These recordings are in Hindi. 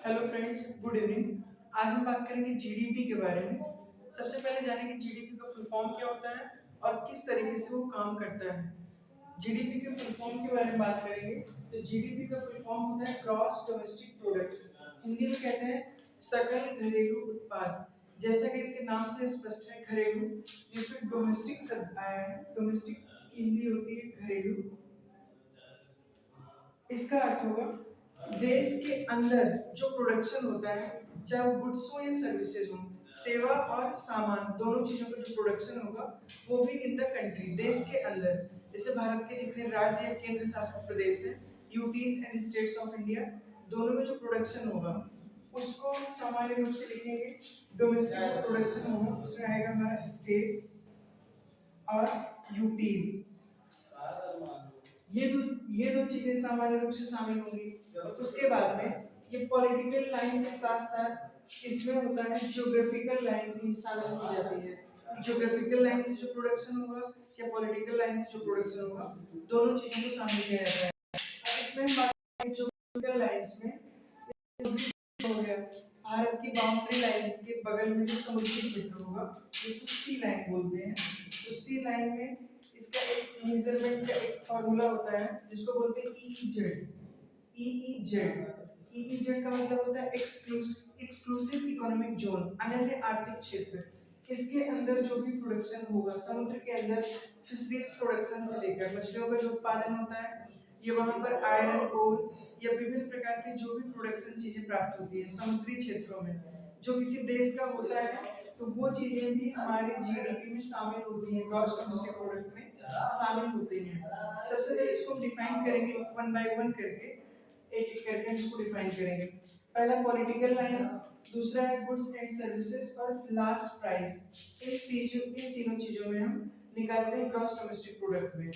Hello friends, good evening. आज हम बात करेंगे जीडीपी के बारे में। सबसे पहले जानेंगे जीडीपी का फुल फॉर्म क्या होता है और किस तरीके से वो काम करता है। जीडीपी के फुल फॉर्म के बारे में बात करेंगे तो जीडीपी का फुल फॉर्म होता है ग्रॉस डोमेस्टिक प्रोडक्ट। हिंदी में कहते हैं सकल घरेलू उत्पाद। जैसा कि इसके नाम से स्पष्ट है, घरेलू, जिसमें डोमेस्टिक शब्द आया है। डोमेस्टिक की हिंदी होती है घरेलू। इसका अर्थ होगा देश के अंदर जो प्रोडक्शन होता है, चाहे वो गुड्स हो या सर्विसेज हो, सेवा और सामान, दोनों चीजों का जो प्रोडक्शन होगा वो भी इन द कंट्री, देश के अंदर। जैसे भारत के जितने राज्य या केंद्र शासित प्रदेश हैं, UTs and states of India, दोनों में जो प्रोडक्शन होगा उसको सामान्य रूप से लिखेंगे। डोमेस्टिक जो प्रोडक्शन होगा उसमें आएगा हमारा स्टेट्स और यूटीज। ये दो चीजें सामान्य रूप से शामिल होंगी। उसके बाद में ये पॉलिटिकल लाइन के साथ साथ इसमें होता है ज्योग्राफिकल लाइन भी शामिल की जाती है। ज्योग्राफिकल लाइन से जो प्रोडक्शन होगा या पॉलिटिकल लाइन से जो प्रोडक्शन होगा, दोनों चीजों को शामिल किया जाता है। अब इसमें हम बात करें ज्योग्राफिकल लाइंस में, हो गया भारत की बाउंड्री लाइन के बगल में जो समुद्री क्षेत्र होगा जिसको सी लाइन बोलते हैं। तो सी लाइन में इसका एक मेजरमेंट का एक फॉर्मूला होता है जिसको बोलते हैं ईईजेड। ईईजेड का मतलब होता है एक्सक्लूसिव इकोनॉमिक जोन, अनन्य आर्थिक क्षेत्र। इसके अंदर जो भी प्रोडक्शन होगा समुद्र के अंदर, फिशरीज प्रोडक्शन से लेकर मछलियों का जो उत्पादन होता है, ये वहां पर आयरन ओर या विभिन्न प्रकार की जो भी प्रोडक्शन चीजें प्राप्त होती है समुद्री क्षेत्रों में, जो किसी देश का होता है, तो वो चीजें भी हमारे जीडीपी में शामिल होती हैं, ग्रॉस डोमेस्टिक प्रोडक्ट में शामिल होते हैं। सबसे पहले इसको डिफाइन करेंगे वन बाय वन करके, एक एक करके हम इसको डिफाइन करेंगे। पहला पॉलिटिकल लाइन, दूसरा है गुड्स एंड सर्विसेज और लास्ट प्राइस। इन तीनों चीजों में हम निकालते हैं ग्रॉस डोमेस्टिक प्रोडक्ट में।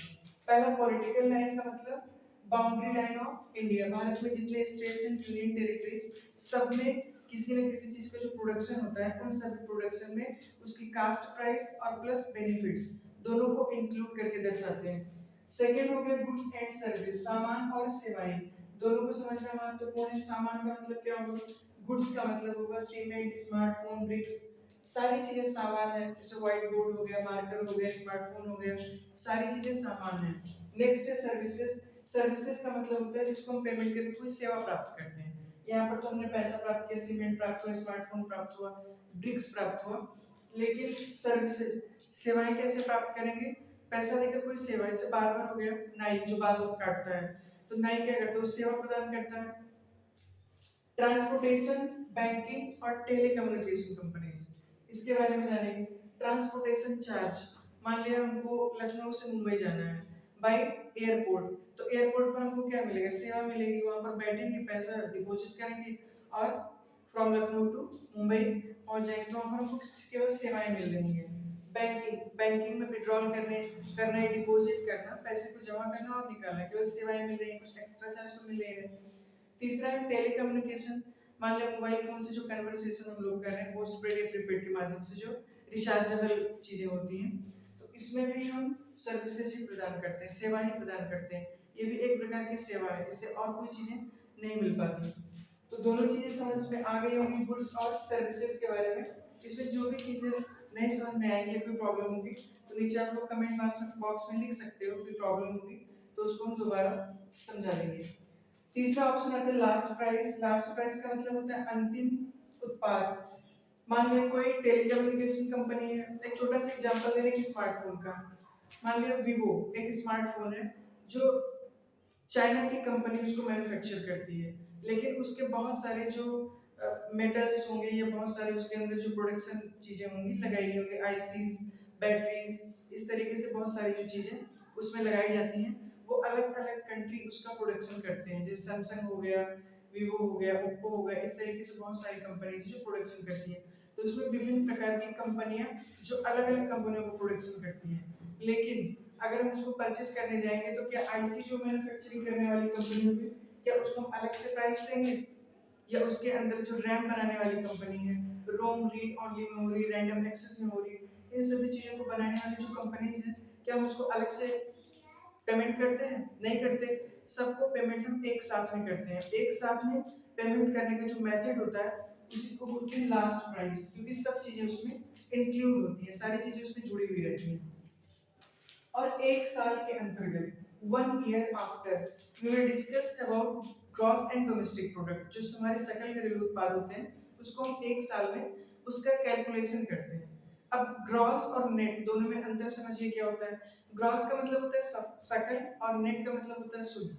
पहला पॉलिटिकल लाइन का मतलब boundary line of India. Bharat में जितने स्टेट्स एंड यूनियन टेरिटरीज, सब में किसी न किसी चीज का जो प्रोडक्शन होता है, उन सभी प्रोडक्शन में उसकी कास्ट प्राइस और प्लस बेनिफिट्स दोनों को इंक्लूड करके दर्शाते हैं। सेकेंड हो गया गुड्स एंड सर्विस, सामान और सेवाएं, दोनों को समझना महत्वपूर्ण है। सामान का मतलब क्या होगा, गुड्स का मतलब होगा सीमेंट, स्मार्टफोन, ब्रिक्स, सारी चीजें सामान है। जैसे व्हाइट बोर्ड हो गया, मार्कर हो गया, स्मार्टफोन हो गया, सारी चीजें सामान है। नेक्स्ट है सर्विसेज। सर्विसेज का मतलब होता है जिसको हम पेमेंट करके कोई सेवा प्राप्त करते हैं। यहाँ पर तो हमने पैसा प्राप्त किया, सीमेंट प्राप्त हुआ, स्मार्टफोन प्राप्त हुआ, ब्रिक्स प्राप्त हुआ। लेकिन सर्विसेज, सेवाएं कैसे प्राप्त करेंगे, पैसा देकर कोई सेवा, जैसे बार्बर हो गया, नाई जो बाल काटता है, तो नाई क्या करता है, वो सेवा प्रदान करता है। ट्रांसपोर्टेशन, बैंकिंग और टेलीकम्युनिकेशन कंपनीज, इसके बारे में जानेंगे। ट्रांसपोर्टेशन चार्ज, मान लिया हमको लखनऊ से मुंबई जाना है बाय एयरपोर्ट, तो एयरपोर्ट पर हमको क्या मिलेगा, सेवा मिलेगी। वहां पर बैठेंगे, पैसा डिपॉजिट करेंगे और फ्रॉम लखनऊ टू मुंबई पहुंच जाएंगे, तो वहां पर हमको केवल सेवाएं मिल रही हैं। बैंकिंग में विड्रॉल करना है, डिपॉजिट करना, पैसे को जमा करना और निकालना, केवल सेवाएं मिल रही हैं, कुछ एक्स्ट्रा चार्ज तो मिल रहे हैं। तीसरा है टेलीकम्युनिकेशन, मान लिया मोबाइल फोन से जो कन्वर्सेशन हम लोग कर रहे हैं पोस्ट पेड या प्रीपेड के माध्यम से, जो रिचार्जेबल चीजें होती हैं, तो इसमें भी हम सर्विसेज ही प्रदान करते हैं, सेवा ही प्रदान करते हैं। ये भी एक प्रकार की सेवा है, इससे और कोई चीजें नहीं मिल पाती। तो दोनों चीजें समझ में आ गई होंगी गुड्स और सर्विसेज के बारे में। इसमें जो भी चीजें नहीं समझ में आएंगी या कोई प्रॉब्लम होगी तो नीचे आप लोग कमेंट बॉक्स में लिख सकते हो, कोई प्रॉब्लम होगी तो उसको हम दोबारा समझा देंगे। तीसरा ऑप्शन आता है लास्ट प्राइस। लास्ट प्राइस का मतलब होता है अंतिम उत्पाद। मान लिया कोई टेलीकम्युनिकेशन कंपनी है, एक छोटा सा एग्जांपल दे रहे हैं स्मार्टफोन का। मान लिया वीवो एक स्मार्टफोन है जो चाइना की कंपनी उसको मैन्युफैक्चर करती है, लेकिन उसके बहुत सारे जो मेटल्स होंगे या बहुत सारे उसके अंदर जो प्रोडक्शन चीजें होंगी लगाई गई होंगी, आईसीज, बैटरीज, इस तरीके से बहुत सारी जो चीजें उसमें लगाई जाती हैं, वो अलग अलग कंट्री उसका प्रोडक्शन करते हैं। जैसे सैमसंग हो गया, वीवो हो गया, ओप्पो हो गया, इस तरीके से बहुत सारी कंपनी जो प्रोडक्शन करती है। तो इसमें विभिन्न प्रकार की कंपनियां जो अलग अलग कंपनियों को प्रोडक्शन करती हैं। लेकिन अगर हम उसको परचेज करने जाएंगे तो क्या आईसी जो मैन्युफैक्चरिंग करने वाली कंपनी होगी, क्या उसको हम अलग से प्राइस देंगे, या उसके अंदर जो रैम बनाने वाली कंपनी है, ROM read only memory, random access memory, इन सभी चीजों को बनाने वाली जो कंपनीज हैं, क्या हम उसको अलग से पेमेंट करते हैं? नहीं करते। सबको पेमेंट हम एक साथ में करते हैं। एक साथ में पेमेंट करने का जो मेथड होता है उसी को बोलते हैं लास्ट प्राइस, क्योंकि सब चीजें उसमें इंक्लूड होती हैं, सारी चीजें उसमें जुड़ी हुई रहती हैं। और एक साल के अंतर्गत 1 year after we will discuss about gross and domestic product, जो हमारे सकल घरेलू उत्पाद होते हैं उसको हम एक साल में उसका कैलकुलेशन करते हैं। अब ग्रॉस और नेट दोनों में अंतर समझिए क्या होता है। ग्रॉस का मतलब होता है सकल और नेट का मतलब होता है शुद्ध,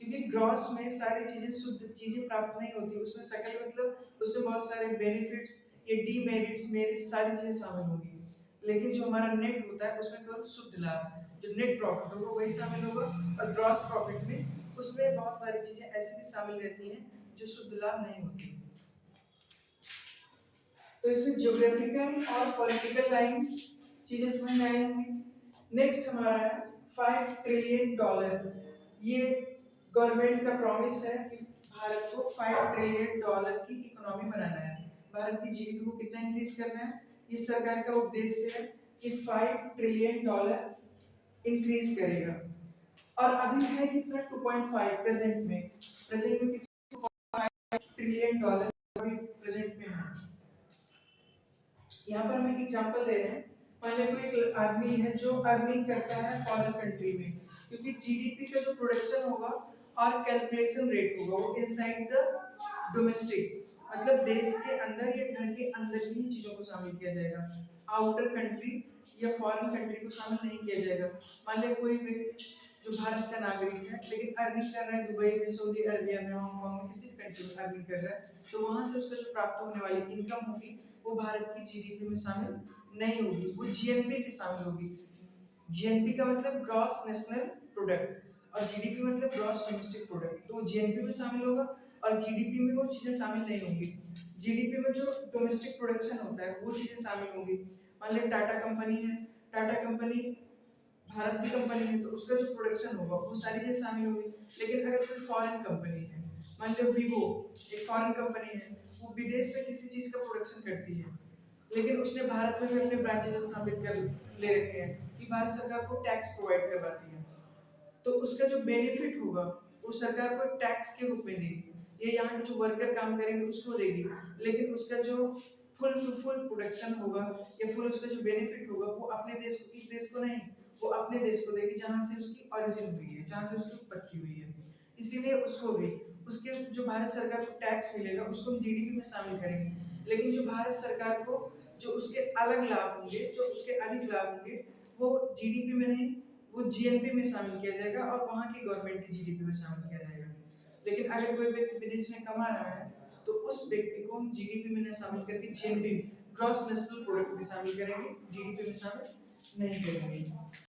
क्योंकि ग्रॉस में सारी चीजें शुद्ध चीजें प्राप्त नहीं होती, उसमें सकल मतलब उसमें बहुत सारे बेनिफिट्स ये डीमेरिट्स मेरिट्स सारी चीजें शामिल होंगी। लेकिन जो हमारा नेट होता है उसमें केवल शुद्ध लाभ, जो नेट प्रॉफिट होगा वही शामिल होगा। और ग्रॉस प्रॉफिट में उसमें बहुत सारी चीजें ऐसी भी शामिल रहती हैं जो शुद्ध लाभ नहीं होती। तो इसमें ज्योग्राफिकल और पॉलिटिकल लाइन चीजें समझ में आई होंगी। नेक्स्ट हमारा है $5 ट्रिलियन। ये गवर्नमेंट का प्रॉमिस है कि भारत को $5 ट्रिलियन की इकोनॉमी बनाना है। भारत की जीडीपी को कितना इंक्रीज करना है, ये सरकार का उद्देश्य है कि $5 ट्रिलियन इंक्रीज करेगा। और अभी है कितना 2.5 प्रेजेंट में कितना $2.5 ट्रिलियन अभी प्रेजेंट में है। यहाँ पर हम एक एग्जांपल दे रहे हैं। मान लीजिए कोई एक आदमी है जो अर्निंग करता है फॉरेन कंट्री में, क्योंकि जीडीपी का जो प्रोडक्शन होगा और कैलकुलेशन रेट होगा वो इनसाइड द डोमेस्टिक, मतलब देश के अंदर या घर के अंदर ही चीजों को शामिल किया जाएगा, आउटर कंट्री या फॉरेन कंट्री को शामिल नहीं किया जाएगा। मान लीजिए कोई व्यक्ति जो भारत का नागरिक है लेकिन अर्निंग कर रहा है दुबई में, सऊदी अरबिया में, हांगकांग में, किसी भी कंट्री में अर्निंग कर रहा है, तो वहां से उसका जो प्राप्त होने वाली इनकम होगी वो भारत की जीडीपी में शामिल नहीं होगी, वो जीएनपी में शामिल होगी। जीएनपी का मतलब ग्रॉस नेशनल प्रोडक्ट और जीडीपी मतलब ग्रॉस डोमेस्टिक प्रोडक्ट, तो जीएनपी में शामिल होगा और जीडीपी में वो चीजें शामिल नहीं होंगी। जीडीपी में जो डोमेस्टिक प्रोडक्शन होता है वो चीजें शामिल होंगी। मान लीजिए टाटा कंपनी है, टाटा कंपनी भारत की कंपनी है तो उसका जो प्रोडक्शन होगा वो सारी चीजें शामिल होगी। लेकिन अगर कोई फॉरेन कंपनी है, मान लो वीवो एक फॉरेन कंपनी है, वो विदेश में किसी चीज का प्रोडक्शन करती है लेकिन उसने भारत में भी अपने ब्रांचेस स्थापित कर ले रखे हैं कि भारत सरकार को टैक्स प्रोवाइड करवाती है, तो उसका जो बेनिफिट होगा वो सरकार को टैक्स के रूप में देगी, ये यहाँ के जो वर्कर काम करेंगे उसको देगी। लेकिन उसका जो फुल टू फुल प्रोडक्शन होगा या फुल उसका जो बेनिफिट होगा वो अपने देश को, इस देश को नहीं, वो अपने देश को देगी जहाँ से उसकी ओरिजिन हुई है, जहाँ से उसकी उत्पत्ति हुई है। इसीलिए उसको भी उसके जो भारत सरकार को टैक्स मिलेगा उसको हम जीडीपी में शामिल करेंगे। लेकिन जो भारत सरकार को जो उसके अलग लाभ होंगे, जो उसके अधिक लाभ होंगे, वो जीडीपी में नहीं, वो जीएनपी में शामिल किया जाएगा और वहाँ की गवर्नमेंट की जीडीपी में शामिल किया जाएगा। लेकिन अगर कोई व्यक्ति विदेश में कमा रहा है तो उस व्यक्ति को हम जीडीपी में नहीं शामिल करके जीएनपी ग्रॉस नेशनल प्रोडक्ट में शामिल करेंगे, जीडीपी में शामिल नहीं करेंगे।